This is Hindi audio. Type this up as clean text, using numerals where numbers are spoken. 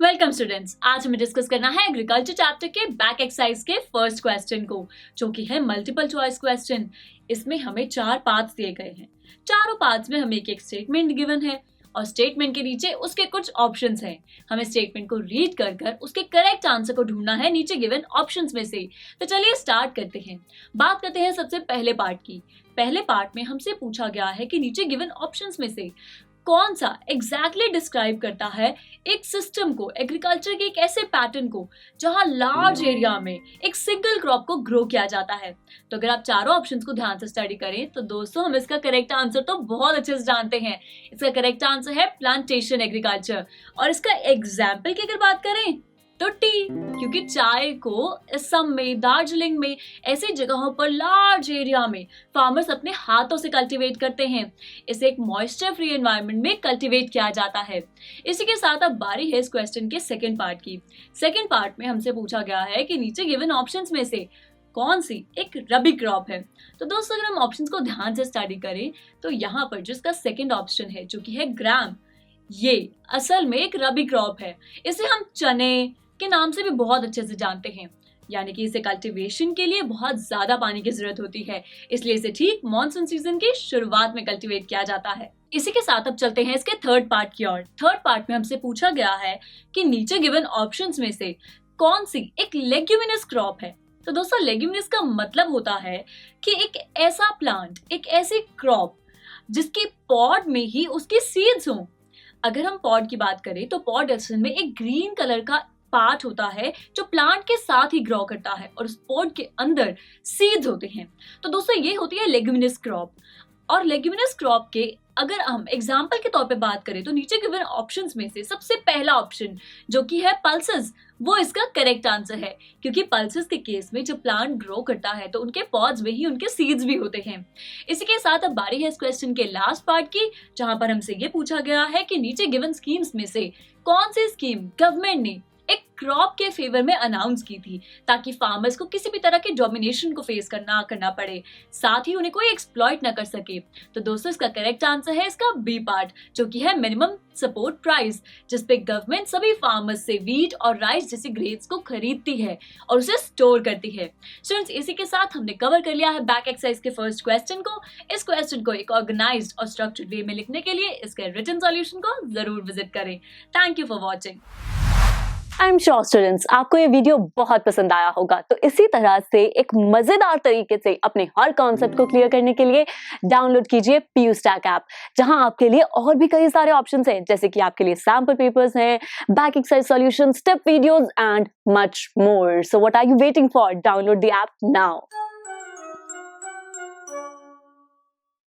वेलकम स्टूडेंट्स, आज हमें डिस्कस करना है एग्रीकल्चर चैप्टर के बैक एक्सरसाइज के फर्स्ट क्वेश्चन को, जो कि है मल्टीपल चॉइस क्वेश्चन। इसमें हमें 4 पार्ट्स दिए गए हैं। चारों पार्ट्स में हमें एक स्टेटमेंट गिवन है और स्टेटमेंट के नीचे उसके कुछ ऑप्शंस हैं। हमें स्टेटमेंट को रीड कर कर उसके करेक्ट आंसर को ढूंढना है नीचे गिवन ऑप्शंस में से। तो चलिए स्टार्ट करते हैं। बात करते हैं सबसे पहले पार्ट की। पहले पार्ट में हमसे पूछा गया है कि नीचे गिवन ऑप्शंस में से कौन सा एग्जैक्टली डिस्क्राइब करता है एक सिस्टम को, एग्रीकल्चर के एक ऐसे पैटर्न को जहां लार्ज एरिया में एक सिंगल क्रॉप को ग्रो किया जाता है। तो अगर आप चारों ऑप्शंस को ध्यान से स्टडी करें तो दोस्तों हम इसका करेक्ट आंसर तो बहुत अच्छे से जानते हैं। इसका करेक्ट आंसर है प्लांटेशन एग्रीकल्चर। और इसका एग्जाम्पल की अगर बात करें तो टी, क्योंकि चाय को असम में, दार्जिलिंग में ऐसी जगहों पर लार्ज एरिया में फार्मर्स अपने हाथों से कल्टीवेट करते हैं। इसे एक मॉइस्चर फ्री एनवायरनमेंट में कल्टीवेट किया जाता है। इसी के साथ अब बारी है इस क्वेश्चन के सेकंड पार्ट की। सेकंड पार्ट में हमसे पूछा गया है कि नीचे गिवन ऑप्शंस में से कौन सी एक रबी क्रॉप है। तो दोस्तों अगर हम ऑप्शंस को ध्यान से स्टडी करें तो यहाँ पर जिसका सेकंड ऑप्शन है जो कि है ग्राम, ये असल में एक रबी क्रॉप है। इसे हम चने के नाम से भी बहुत अच्छे से जानते हैं, यानी कि इसे कल्टीवेशन के लिए बहुत ज्यादा पानी की जरूरत होती है, इसलिए इसे ठीक मॉनसून सीजन की शुरुआत में कल्टीवेट किया जाता है। इसी के साथ अब चलते हैं इसके थर्ड पार्ट की ओर। थर्ड पार्ट में हमसे पूछा गया है कि नीचे गिवन ऑप्शंस में से कौन सी एक लेग्यूमिनस क्रॉप है। तो दोस्तों लेग्यूमिनस का मतलब होता है कि एक ऐसा प्लांट, एक ऐसी क्रॉप जिसके पॉड में ही उसकी सीड्स हों। अगर हम पॉड की बात करें तो पॉड असल में एक ग्रीन कलर का पार्ट होता है जो प्लांट के साथ ही ग्रो करता है और उस पॉड के अंदर सीड्स होते हैं। तो दोस्तों ये होती है लेग्यूमिनस क्रॉप। और लेग्यूमिनस क्रॉप के अगर हम एग्जांपल के तौर पे बात करें तो नीचे गिवन ऑप्शंस में से सबसे पहला ऑप्शन जो कि है पल्सेस, वो इसका करेक्ट आंसर है, क्योंकि पल्सेस के केस में जब प्लांट ग्रो करता है तो उनके पॉड्स में ही उनके सीड्स भी होते हैं। इसी के साथ अब बारी है इस क्वेश्चन के लास्ट पार्ट की, जहां पर हमसे ये पूछा गया है कि नीचे गिवन स्कीम्स में से कौन सी स्कीम गवर्नमेंट ने एक क्रॉप के फेवर में अनाउंस की थी ताकि फार्मर्स को किसी भी तरह के डोमिनेशन को फेस करना पड़े, साथ ही उन्हें कोई एक्सप्लॉइट ना कर सके। तो दोस्तों इसका करेक्ट आंसर है इसका बी पार्ट, जो कि है मिनिमम सपोर्ट प्राइस, जिसपे गवर्नमेंट सभी फार्मर्स से वीट और राइस जैसे ग्रेड्स को खरीदती है और उसे स्टोर करती है। स्टूडेंट्स इसी के साथ हमने कवर कर लिया है बैक एक्सरसाइज के फर्स्ट क्वेश्चन को। इस क्वेश्चन को एक ऑर्गेनाइज्ड और स्ट्रक्चर्ड वे में लिखने के लिए इसके रिटन सॉल्यूशन को जरूर विजिट करें। Thank you for watching. I am sure students आपको ये वीडियो बहुत पसंद आया होगा। तो इसी तरह से एक मजेदार तरीके से अपने हर कॉन्सेप्ट को क्लियर करने के लिए डाउनलोड कीजिए PU Stack ऐप, जहां आपके लिए और भी कई सारे ऑप्शंस हैं, जैसे कि आपके लिए सैंपल पेपर्स हैं, back exercise solution, step videos and much more. So what are you waiting for? Download the app now.